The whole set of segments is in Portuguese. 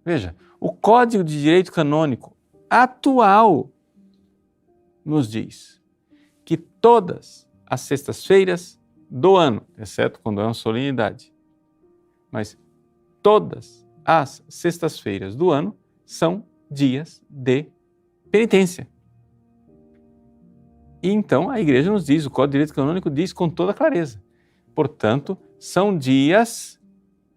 Veja, o Código de Direito Canônico atual nos diz que todas as sextas-feiras do ano, exceto quando é uma solenidade, mas todas as sextas-feiras do ano são dias de penitência. E então a Igreja nos diz, o Código de Direito Canônico diz com toda clareza, portanto, são dias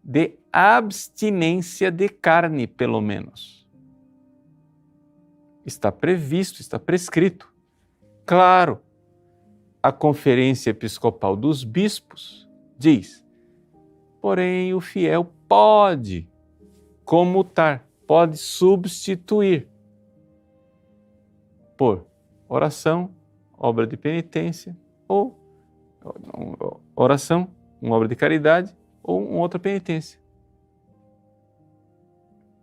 de abstinência de carne, pelo menos. Está previsto, está prescrito. Claro, a Conferência Episcopal dos Bispos diz, porém o fiel pode comutar, pode substituir por oração, obra de penitência, ou oração, uma obra de caridade, ou uma outra penitência.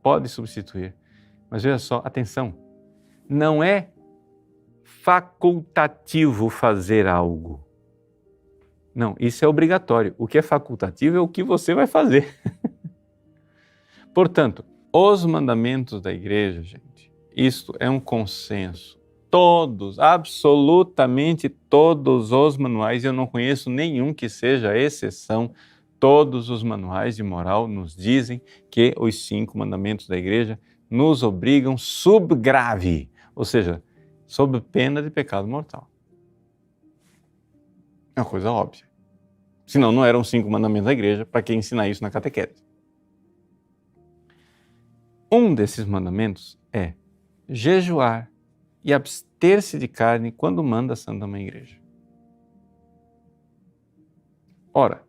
Pode substituir. Mas veja só, atenção, não é facultativo fazer algo. Não, isso é obrigatório. O que é facultativo é o que você vai fazer. Portanto, os mandamentos da Igreja, gente, isto é um consenso. Todos, absolutamente todos os manuais, eu não conheço nenhum que seja exceção, todos os manuais de moral nos dizem que os 5 mandamentos da Igreja nos obrigam sub grave, ou seja, sob pena de pecado mortal. É uma coisa óbvia. Senão não eram 5 mandamentos da Igreja, para quem ensinar isso na catequese. Um desses mandamentos é jejuar e abster-se de carne quando manda a Santa Mãe Igreja. Ora,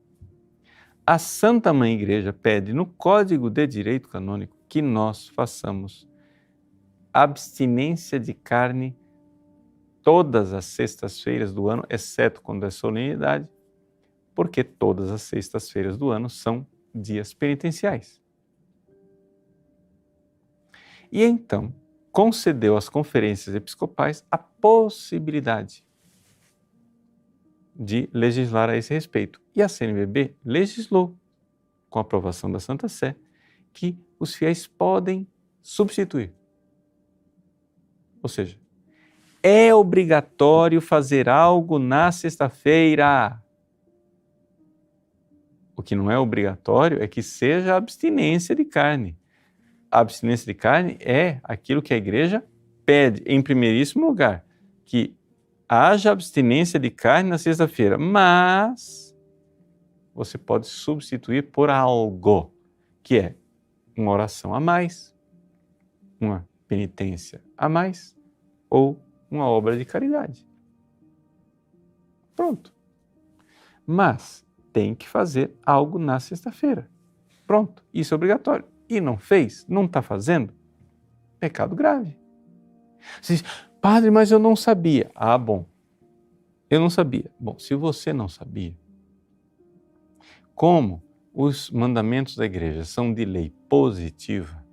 a Santa Mãe Igreja pede no Código de Direito Canônico que nós façamos abstinência de carne todas as sextas-feiras do ano, exceto quando é solenidade, porque todas as sextas-feiras do ano são dias penitenciais. E então, concedeu às conferências episcopais a possibilidade de legislar a esse respeito. E a CNBB legislou, com a aprovação da Santa Sé, que os fiéis podem substituir. Ou seja, é obrigatório fazer algo na sexta-feira. O que não é obrigatório é que seja abstinência de carne. A abstinência de carne é aquilo que a Igreja pede, em primeiríssimo lugar, que haja abstinência de carne na sexta-feira, mas você pode substituir por algo, que é uma oração a mais, uma penitência a mais ou uma obra de caridade. Pronto. Mas tem que fazer algo na sexta-feira. Pronto, isso é obrigatório. E não fez, não está fazendo, pecado grave. Você diz, padre, mas eu não sabia. Ah, bom, eu não sabia. Bom, se você não sabia, como os mandamentos da Igreja são de lei positiva,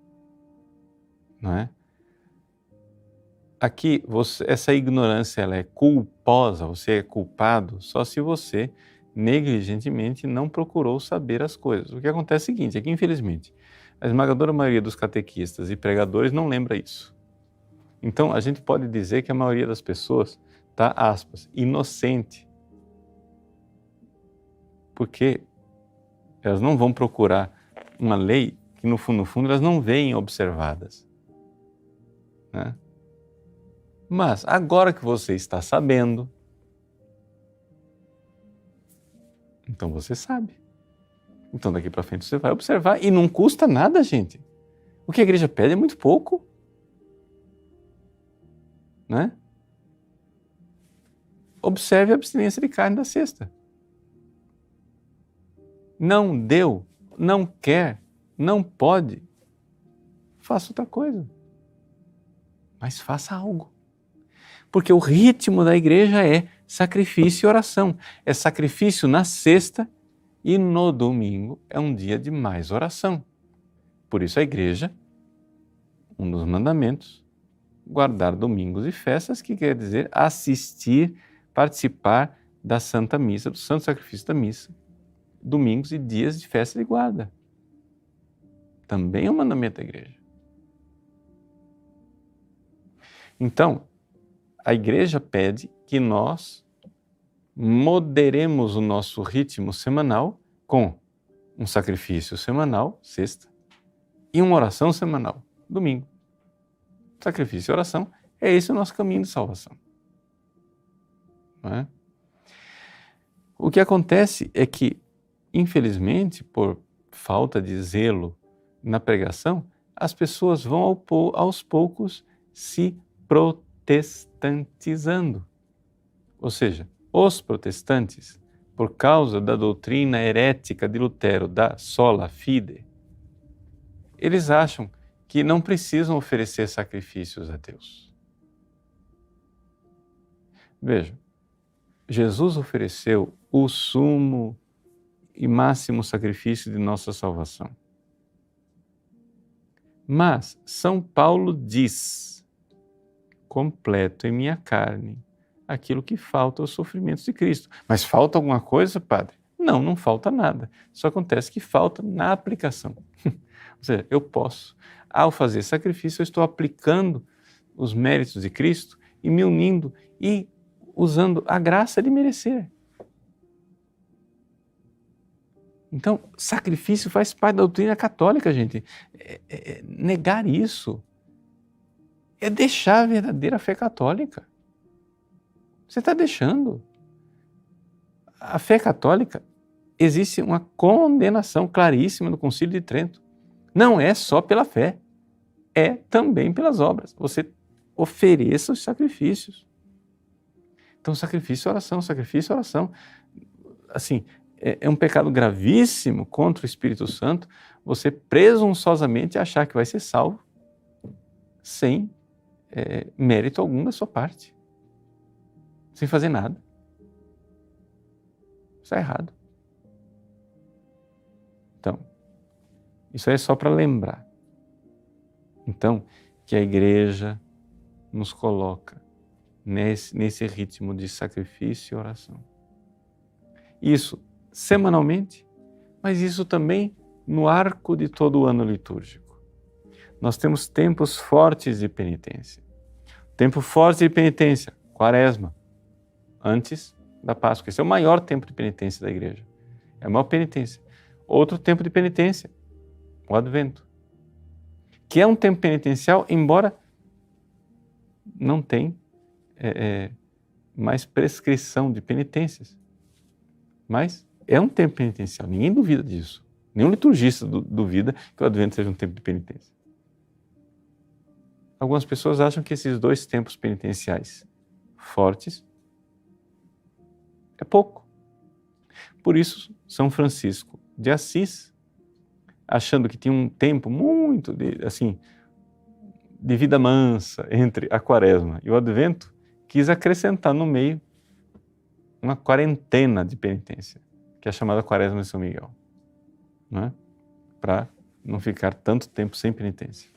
não é? Aqui, essa ignorância ela é culposa, você é culpado só se você negligentemente não procurou saber as coisas. O que acontece é o seguinte, é que infelizmente a esmagadora maioria dos catequistas e pregadores não lembra isso. Então, a gente pode dizer que a maioria das pessoas está, aspas, inocente. Porque elas não vão procurar uma lei que, no fundo, elas não veem observadas. Né? Mas, agora que você está sabendo, então você sabe. Então, daqui para frente você vai observar. E não custa nada, gente. O que a Igreja pede é muito pouco. Né? Observe a abstinência de carne da sexta. Não deu, não quer, não pode, faça outra coisa. Mas faça algo. Porque o ritmo da Igreja é sacrifício e oração. É sacrifício na sexta e no domingo é um dia de mais oração. Por isso a Igreja, um dos mandamentos, guardar domingos e festas, que quer dizer assistir, participar da Santa Missa, do Santo Sacrifício da Missa, domingos e dias de festa de guarda. Também é um mandamento da igreja. Então, a igreja pede que nós moderemos o nosso ritmo semanal com um sacrifício semanal, sexta, e uma oração semanal, domingo. Sacrifício e oração, é esse o nosso caminho de salvação. Não é? O que acontece é que, infelizmente, por falta de zelo na pregação, as pessoas vão aos poucos se protestantizando. Ou seja, os protestantes, por causa da doutrina herética de Lutero, da sola fide, eles acham que não precisam oferecer sacrifícios a Deus. Veja, Jesus ofereceu o sumo e máximo sacrifício de nossa salvação. Mas São Paulo diz: completo em minha carne aquilo que falta aos sofrimentos de Cristo. Mas falta alguma coisa, padre? Não, não falta nada. Só acontece que falta na aplicação. Ou seja, eu posso, ao fazer sacrifício, eu estou aplicando os méritos de Cristo e me unindo e usando a graça de merecer. Então, sacrifício faz parte da doutrina católica, gente. Negar isso é deixar a verdadeira fé católica. Você está deixando. A fé católica, existe uma condenação claríssima no Concílio de Trento. Não é só pela fé, é também pelas obras. Você ofereça os sacrifícios. Então, sacrifício e oração, sacrifício e oração. Assim, é um pecado gravíssimo contra o Espírito Santo você presunçosamente achar que vai ser salvo sem mérito algum da sua parte. Sem fazer nada. Isso é errado. Então, isso aí é só para lembrar. Então, que a igreja nos coloca nesse ritmo de sacrifício e oração. Isso semanalmente, mas isso também no arco de todo o ano litúrgico. Nós temos tempos fortes de penitência. Tempo forte de penitência, Quaresma, antes da Páscoa. Esse é o maior tempo de penitência da igreja. É a maior penitência. Outro tempo de penitência, o Advento, que é um tempo penitencial, embora não tenha mais prescrição de penitências. Mas é um tempo penitencial, ninguém duvida disso. Nenhum liturgista duvida que o Advento seja um tempo de penitência. Algumas pessoas acham que esses dois tempos penitenciais fortes é pouco. Por isso, São Francisco de Assis, achando que tinha um tempo muito de vida mansa entre a Quaresma e o Advento, quis acrescentar no meio uma quarentena de penitência, que é a chamada Quaresma de São Miguel, né? Para não ficar tanto tempo sem penitência.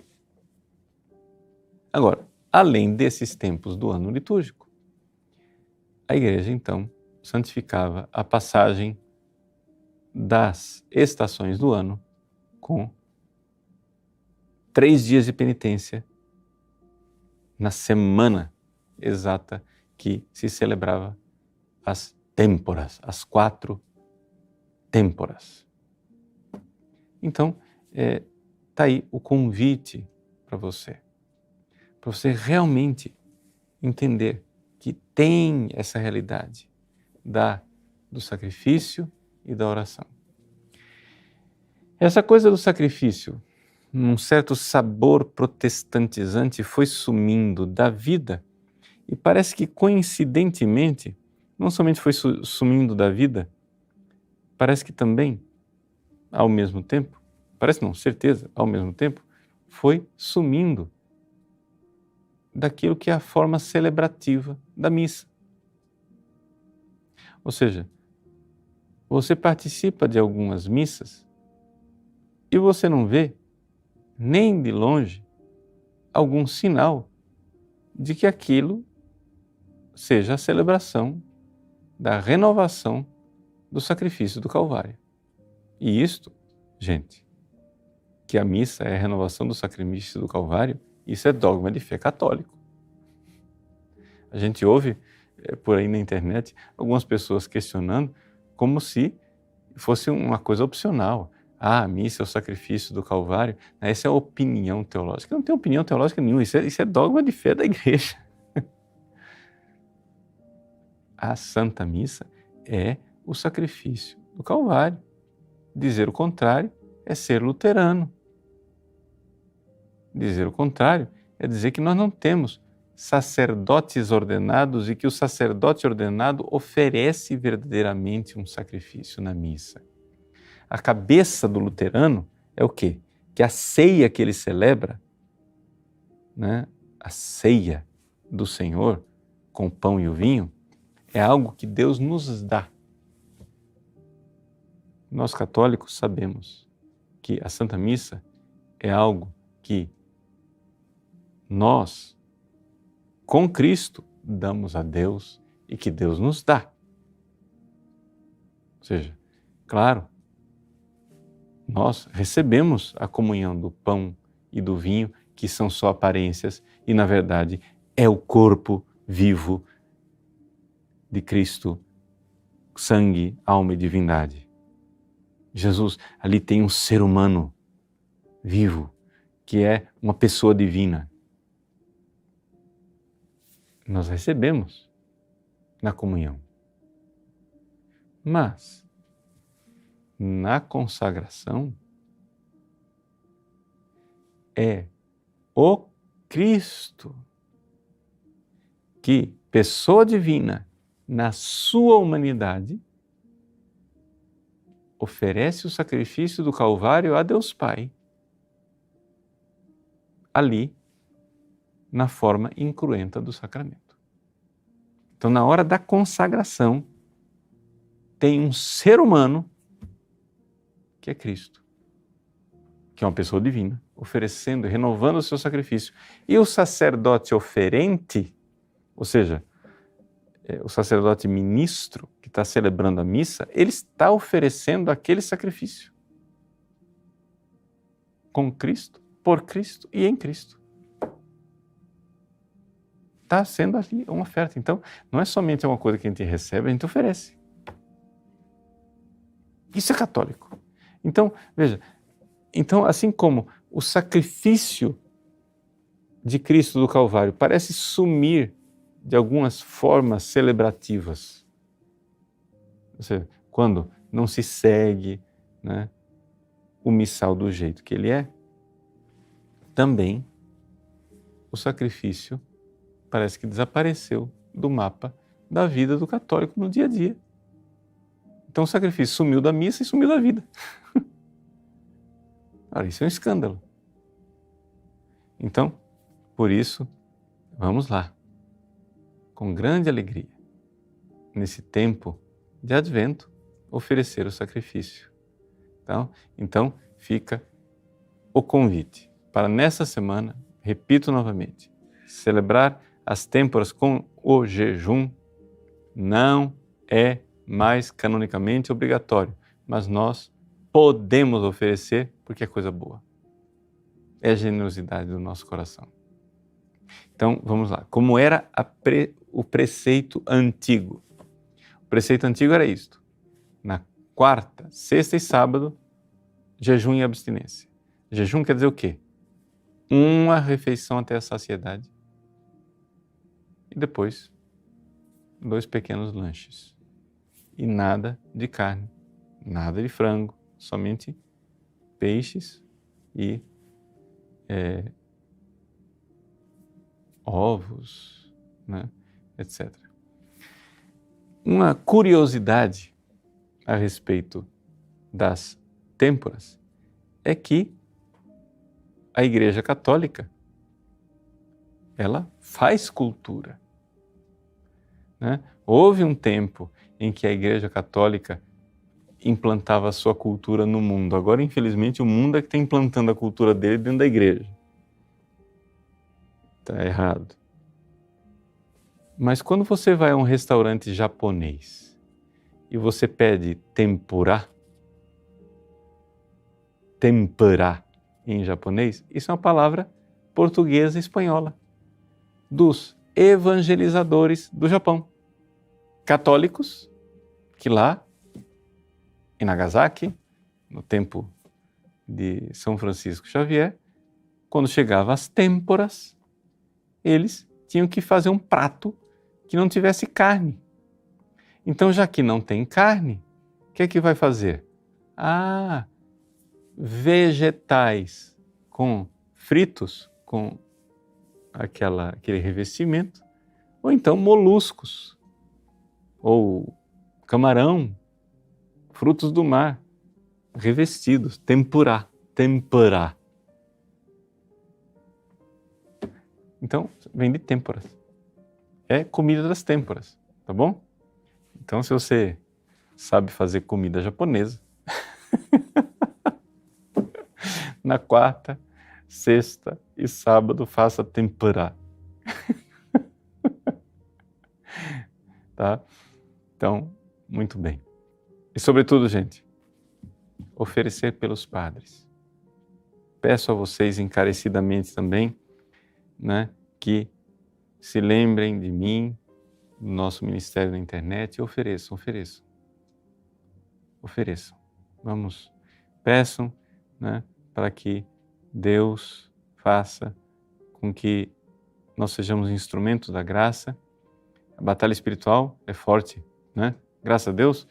Agora, além desses tempos do ano litúrgico, a igreja, então, santificava a passagem das estações do ano com 3 dias de penitência na semana exata que se celebrava as têmporas, as 4 têmporas. Então, está aí o convite para você realmente entender que tem essa realidade do sacrifício e da oração. Essa coisa do sacrifício, um certo sabor protestantizante foi sumindo da vida e parece que coincidentemente, não somente foi sumindo da vida, parece que também, ao mesmo tempo, certeza, ao mesmo tempo, foi sumindo daquilo que é a forma celebrativa da missa. Ou seja, você participa de algumas missas e você não vê, nem de longe, algum sinal de que aquilo seja a celebração da renovação do sacrifício do Calvário. E isto, gente, que a missa é a renovação do sacrifício do Calvário, isso é dogma de fé católico. A gente ouve por aí na internet algumas pessoas questionando como se fosse uma coisa opcional. A missa é o sacrifício do Calvário. Essa é a opinião teológica. Não tem opinião teológica nenhuma, isso é dogma de fé da igreja. A Santa Missa é o sacrifício do Calvário. Dizer o contrário é ser luterano. Dizer o contrário é dizer que nós não temos sacerdotes ordenados e que o sacerdote ordenado oferece verdadeiramente um sacrifício na missa. A cabeça do luterano é o quê? Que a ceia que ele celebra, né, a ceia do Senhor com o pão e o vinho, é algo que Deus nos dá. Nós católicos sabemos que a Santa Missa é algo que nós, com Cristo, damos a Deus e que Deus nos dá. Ou seja, claro, nós recebemos a comunhão do pão e do vinho, que são só aparências, e na verdade é o corpo vivo de Cristo, sangue, alma e divindade. Jesus, ali tem um ser humano vivo, que é uma pessoa divina. Nós recebemos na comunhão. Mas, na consagração, é o Cristo que, pessoa divina, na sua humanidade, oferece o sacrifício do Calvário a Deus Pai, ali, na forma incruenta do sacramento. Então, na hora da consagração, tem um ser humano, que é Cristo, que é uma pessoa divina, oferecendo, renovando o seu sacrifício. E o sacerdote oferente, ou seja, o sacerdote ministro que está celebrando a missa, ele está oferecendo aquele sacrifício com Cristo, por Cristo e em Cristo. Está sendo ali uma oferta. Então, não é somente uma coisa que a gente recebe, a gente oferece. Isso é católico. Então, veja, assim como o sacrifício de Cristo do Calvário parece sumir de algumas formas celebrativas, ou seja, quando não se segue, né, o missal do jeito que ele é, também o sacrifício parece que desapareceu do mapa da vida do católico no dia a dia. Então o sacrifício sumiu da missa e sumiu da vida. Ora, isso é um escândalo. Então, por isso, vamos lá, com grande alegria, nesse tempo de advento, oferecer o sacrifício. Então fica o convite para nessa semana, repito novamente, celebrar as têmporas com o jejum não é mais canonicamente obrigatório, mas nós podemos oferecer porque é coisa boa. É a generosidade do nosso coração. Então, vamos lá. Como era o preceito antigo? O preceito antigo era isto. Na quarta, sexta e sábado, jejum e abstinência. Jejum quer dizer o quê? Uma refeição até a saciedade. E depois, 2 pequenos lanches. E nada de carne, nada de frango, somente peixes e ovos, né, etc. Uma curiosidade a respeito das têmporas é que a Igreja Católica, ela faz cultura, né? Houve um tempo em que a Igreja Católica implantava a sua cultura no mundo. Agora, infelizmente, o mundo é que está implantando a cultura dele dentro da igreja. Está errado. Mas quando você vai a um restaurante japonês e você pede tempura, em japonês, isso é uma palavra portuguesa e espanhola, dos evangelizadores do Japão, católicos, que lá em Nagasaki, no tempo de São Francisco Xavier, quando chegava as têmporas, eles tinham que fazer um prato que não tivesse carne. Então, já que não tem carne, o que é que vai fazer? Vegetais fritos com aquele revestimento, ou então moluscos, ou camarão, frutos do mar, revestidos, tempurá. Então, vem de têmporas. É comida das têmporas, tá bom? Então, se você sabe fazer comida japonesa, na quarta, sexta e sábado faça tempurá. Tá? Então, muito bem. E sobretudo, gente, oferecer pelos padres. Peço a vocês encarecidamente também, né, que se lembrem de mim, do nosso ministério na internet, e ofereçam. Vamos, peçam, né, para que Deus faça com que nós sejamos instrumentos da graça. A batalha espiritual é forte, né? Graças a Deus,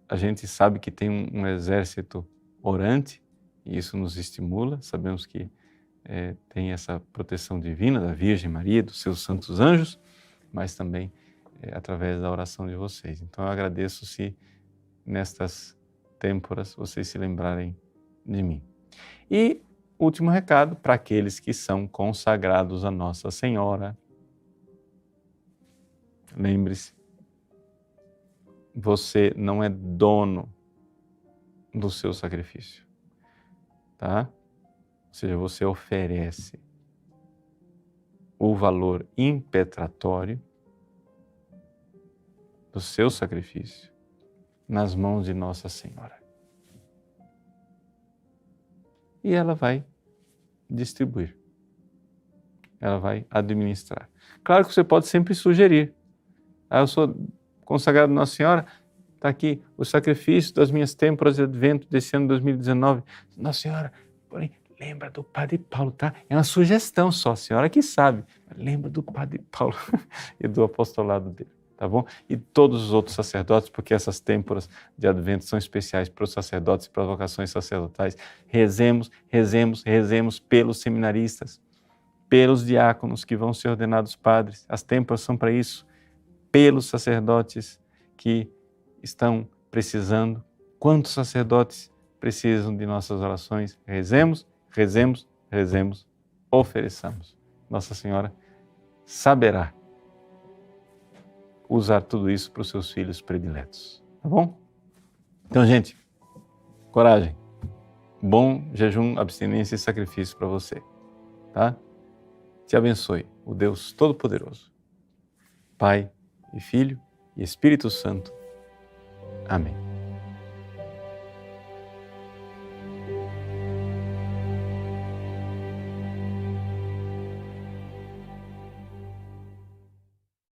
a gente sabe que tem um exército orante, e isso nos estimula. Sabemos que tem essa proteção divina da Virgem Maria, dos seus santos anjos, mas também através da oração de vocês. Então eu agradeço se nestas têmporas vocês se lembrarem de mim. E último recado para aqueles que são consagrados a Nossa Senhora. Lembre-se, você não é dono do seu sacrifício, tá? Ou seja, você oferece o valor impetratório do seu sacrifício nas mãos de Nossa Senhora. E ela vai distribuir. Ela vai administrar. Claro que você pode sempre sugerir. Eu sou consagrado a Nossa Senhora, está aqui o sacrifício das minhas têmporas de advento desse ano 2019. Nossa Senhora, porém, lembra do Padre Paulo, tá? É uma sugestão só, a senhora que sabe. Lembra do Padre Paulo e do apostolado dele, tá bom? E todos os outros sacerdotes, porque essas têmporas de advento são especiais para os sacerdotes e para as vocações sacerdotais. Rezemos pelos seminaristas, pelos diáconos que vão ser ordenados padres. As têmporas são para isso. Pelos sacerdotes que estão precisando. Quantos sacerdotes precisam de nossas orações? Rezemos, ofereçamos. Nossa Senhora saberá usar tudo isso para os seus filhos prediletos. Tá bom? Então, gente, coragem. Bom jejum, abstinência e sacrifício para você. Tá? Te abençoe o Deus Todo-Poderoso, Pai e Filho e Espírito Santo. Amém.